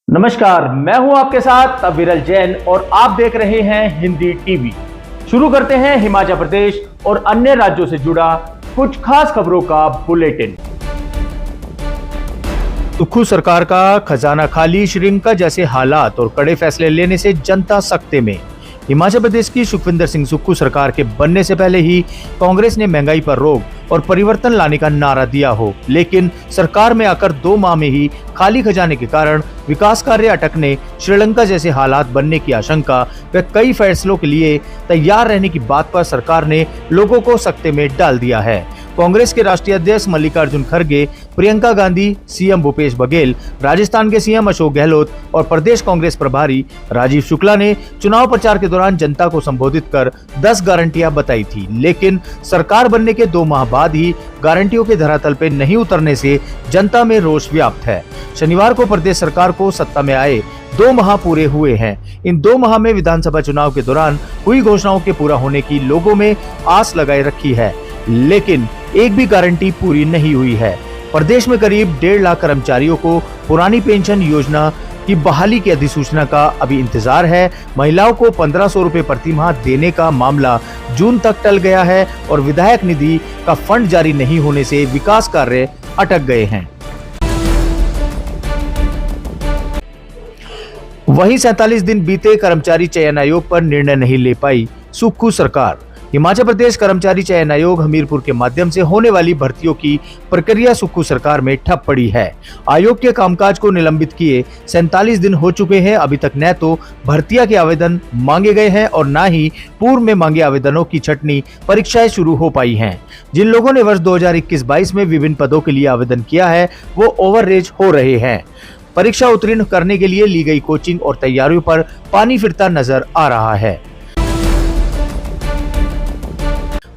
नमस्कार, मैं हूं आपके साथ विरल जैन और आप देख रहे हैं हिंदी टीवी। शुरू करते हैं हिमाचल प्रदेश और अन्य राज्यों से जुड़ा कुछ खास खबरों का बुलेटिन। सुक्खू सरकार का खजाना खाली, श्रीलंका जैसे हालात और कड़े फैसले लेने से जनता सकते में। हिमाचल प्रदेश की सुखविंदर सिंह सुक्खू सरकार के बनने से पहले ही कांग्रेस ने महंगाई पर रोक और परिवर्तन लाने का नारा दिया हो, लेकिन सरकार में आकर 2 माह में ही खाली खजाने के कारण विकास कार्य अटकने, श्रीलंका जैसे हालात बनने की आशंका व कई फैसलों के लिए तैयार रहने की बात पर सरकार ने लोगों को सकते में डाल दिया है। कांग्रेस के राष्ट्रीय अध्यक्ष मल्लिकार्जुन खड़गे, प्रियंका गांधी, सीएम भूपेश बघेल, राजस्थान के सीएम अशोक गहलोत और प्रदेश कांग्रेस प्रभारी राजीव शुक्ला ने चुनाव प्रचार के दौरान जनता को संबोधित कर 10 गारंटियां बताई थी, लेकिन सरकार बनने के 2 माह बाद ही गारंटियों के धरातल पे नहीं उतरने से जनता में रोष व्याप्त है। शनिवार को प्रदेश सरकार को सत्ता में आए 2 माह पूरे हुए हैं। इन 2 माह में विधानसभा चुनाव के दौरान हुई घोषणाओं के पूरा होने की लोगों में आस लगाए रखी है, लेकिन एक भी गारंटी पूरी नहीं हुई है। प्रदेश में करीब 1.5 लाख कर्मचारियों को पुरानी पेंशन योजना की बहाली की अधिसूचना का अभी इंतजार है। महिलाओं को 1500 रुपए प्रति माह देने का मामला जून तक टल गया है और विधायक निधि का फंड जारी नहीं होने से विकास कार्य अटक गए हैं। वहीं 47 दिन बीते, कर्मचारी चयन आयोग पर निर्णय नहीं ले पाई सुक्खू सरकार। हिमाचल प्रदेश कर्मचारी चयन आयोग हमीरपुर के माध्यम से होने वाली भर्तियों की प्रक्रिया सुक्खू सरकार में ठप पड़ी है। आयोग के कामकाज को निलंबित किए 47 दिन हो चुके हैं। अभी तक न तो भर्तियां के आवेदन मांगे गए हैं और न ही पूर्व में मांगे आवेदनों की छटनी परीक्षाएं शुरू हो पाई हैं। जिन लोगों ने वर्ष 2021-22 में विभिन्न पदों के लिए आवेदन किया है वो ओवररेज हो रहे हैं। परीक्षा उत्तीर्ण करने के लिए ली गई कोचिंग और तैयारियों पर पानी फिरता नजर आ रहा है।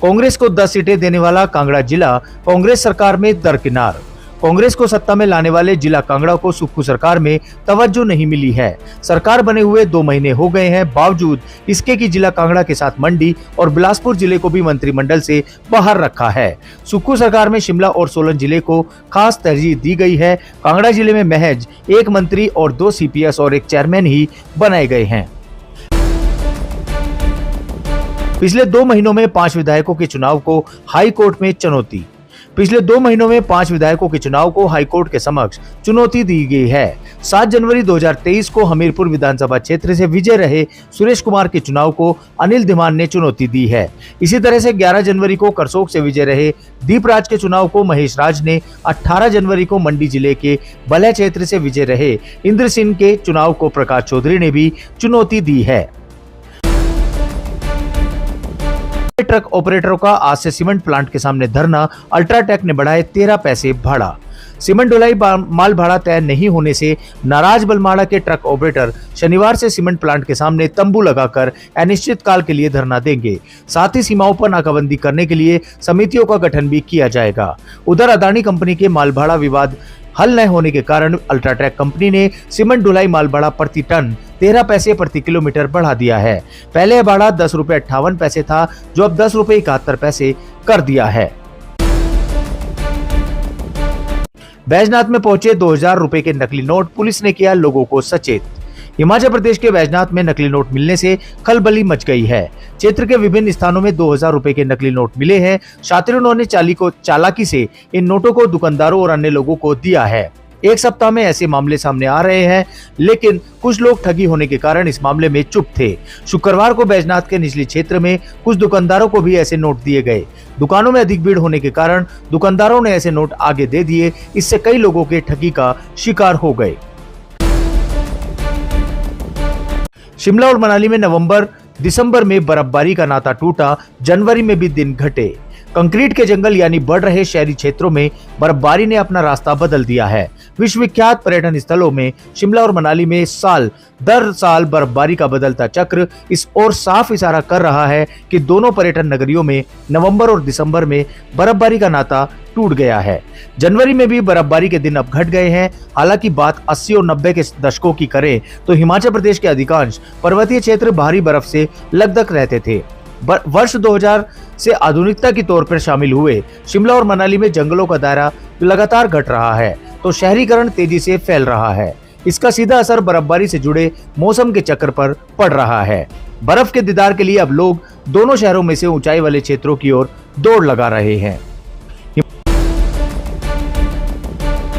कांग्रेस को 10 सीटें देने वाला कांगड़ा जिला कांग्रेस सरकार में दरकिनार। कांग्रेस को सत्ता में लाने वाले जिला कांगड़ा को सुक्खू सरकार में तवज्जो नहीं मिली है। सरकार बने हुए 2 महीने हो गए हैं, बावजूद इसके कि जिला कांगड़ा के साथ मंडी और बिलासपुर जिले को भी मंत्रिमंडल से बाहर रखा है। सुक्खू सरकार में शिमला और सोलन जिले को खास तरजीह दी गई है। कांगड़ा जिले में महज 1 मंत्री और 2 CPS और 1 चेयरमैन ही बनाए गए हैं। पिछले 2 महीनों में 5 विधायकों के चुनाव को हाई कोर्ट में चुनौती। पिछले 2 महीनों में 5 विधायकों के चुनाव को हाई कोर्ट के समक्ष चुनौती दी गई है। 7 जनवरी 2023 को हमीरपुर विधानसभा क्षेत्र से विजय रहे सुरेश कुमार के चुनाव को अनिल धीमान ने चुनौती दी है। इसी तरह से 11 जनवरी को करसोग से विजय रहे दीपराज के चुनाव को महेश राज ने, 18 जनवरी को मंडी जिले के बल्ह क्षेत्र से विजय रहे इंद्र सिंह के चुनाव को प्रकाश चौधरी ने भी चुनौती दी है। ट्रक ऑपरेटरों का आज से सीमेंट प्लांट के सामने धरना, अल्ट्राटेक ने बढ़ाए 13 पैसे भाड़ा। सीमेंट ढुलाई माल भाड़ा तय नहीं होने से नाराज बलमाड़ा के ट्रक ऑपरेटर शनिवार से सीमेंट प्लांट के सामने तंबू लगाकर अनिश्चित काल के लिए धरना देंगे। साथ ही सीमाओं पर नाकाबंदी करने के लिए समितियों का गठन भी किया जाएगा। उधर अदानी कंपनी के माल भाड़ा विवाद हल न होने के कारण अल्ट्राटेक कंपनी ने सीमेंट ढुलाई माल भाड़ा प्रति टन 13 पैसे प्रति किलोमीटर बढ़ा दिया है। पहले यह भाड़ा 10 रुपए 58 पैसे था, जो अब 10 रुपए 71 पैसे कर दिया है। बैजनाथ में पहुंचे 2000 रुपए के नकली नोट, पुलिस ने किया लोगों को सचेत। हिमाचल प्रदेश के बैजनाथ में नकली नोट मिलने से खलबली मच गई है। क्षेत्र के विभिन्न स्थानों में 2000 रुपए के नकली नोट मिले हैं। शातिरों ने चालाकी से इन नोटों को दुकानदारों और अन्य लोगों को दिया है। 1 सप्ताह में ऐसे मामले सामने आ रहे हैं, लेकिन कुछ लोग ठगी होने के कारण इस मामले में चुप थे। शुक्रवार को बैजनाथ के निचली क्षेत्र में कुछ दुकानदारों को भी ऐसे नोट दिए गए। दुकानों में अधिक भीड़ होने के कारण दुकानदारों ने ऐसे नोट आगे दे दिए। इससे कई लोगों के ठगी का शिकार हो गए। शिमला और मनाली में नवंबर दिसंबर में बर्फबारी का नाता टूटा, जनवरी में भी दिन घटे। कंक्रीट के जंगल यानी बढ़ रहे शहरी क्षेत्रों में बर्फबारी ने अपना रास्ता बदल दिया है। विश्वविख्यात पर्यटन स्थलों में शिमला और मनाली में साल दर साल बर्फबारी का बदलता चक्र इस ओर साफ इशारा कर रहा है कि दोनों पर्यटन नगरियों में नवंबर और दिसंबर में बर्फबारी का नाता टूट गया है। जनवरी में भी बर्फबारी के दिन अब घट गए हैं। हालांकि बात 80 और 90 के दशकों की करें तो हिमाचल प्रदेश के अधिकांश पर्वतीय क्षेत्र भारी बर्फ से लकदक रहते थे। वर्ष 2000 से आधुनिकता की तौर पर शामिल हुए शिमला और मनाली में जंगलों का दायरा लगातार घट रहा है, तो शहरीकरण तेजी से फैल रहा है। इसका सीधा असर बर्फबारी से जुड़े मौसम के चक्र पर पड़ रहा है। बर्फ के दीदार के लिए अब लोग दोनों शहरों में से ऊंचाई वाले क्षेत्रों की ओर दौड़ लगा रहे हैं।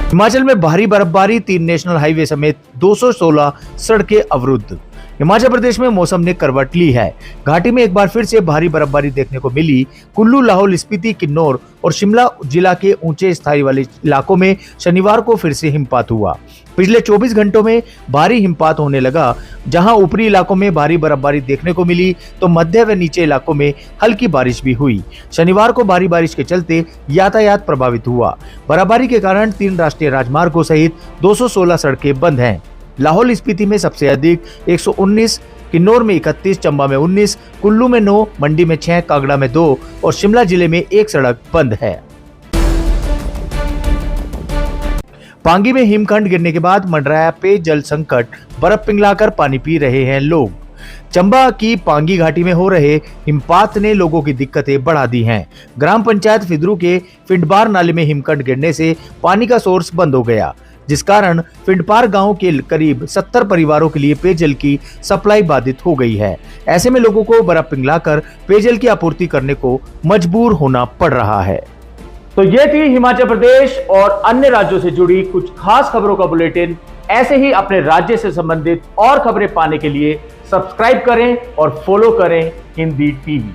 हिमाचल में भारी बर्फबारी, 3 नेशनल हाईवे समेत 216 सड़कें अवरुद्ध। हिमाचल प्रदेश में मौसम ने करवट ली है। घाटी में एक बार फिर से भारी बर्फबारी देखने को मिली। कुल्लू, लाहौल स्पीति, किन्नौर और शिमला जिला के ऊंचे स्थाई वाले इलाकों में शनिवार को फिर से हिमपात हुआ। पिछले 24 घंटों में भारी हिमपात होने लगा। जहां ऊपरी इलाकों में भारी बर्फबारी देखने को मिली तो मध्य व नीचे इलाकों में हल्की बारिश भी हुई। शनिवार को भारी बारिश के चलते यातायात प्रभावित हुआ। बर्फबारी के कारण 3 राष्ट्रीय राजमार्गों सहित 216 सड़कें बंद हैं। लाहौल स्पीति में सबसे अधिक 119, किन्नौर में 31, चंबा में 19, कुल्लू में 9, मंडी में 6, कांगड़ा में 2 और शिमला जिले में 1 सड़क बंद है। पांगी में हिमखंड गिरने के बाद मंडराया पेयजल संकट, बर्फ पिघलाकर पानी पी रहे हैं लोग। चंबा की पांगी घाटी में हो रहे हिमपात ने लोगों की दिक्कतें बढ़ा दी हैं। ग्राम पंचायत फिदरू के फिंडबार नाले में हिमखंड गिरने से पानी का सोर्स बंद हो गया, जिस कारण फिंडपार गांव के करीब 70 परिवारों के लिए पेयजल की सप्लाई बाधित हो गई है। ऐसे में लोगों को बर्फ पिघलाकर पेयजल की आपूर्ति करने को मजबूर होना पड़ रहा है। तो ये थी हिमाचल प्रदेश और अन्य राज्यों से जुड़ी कुछ खास खबरों का बुलेटिन। ऐसे ही अपने राज्य से संबंधित और खबरें पाने के लिए सब्सक्राइब करें और फॉलो करें हिंदी टीवी।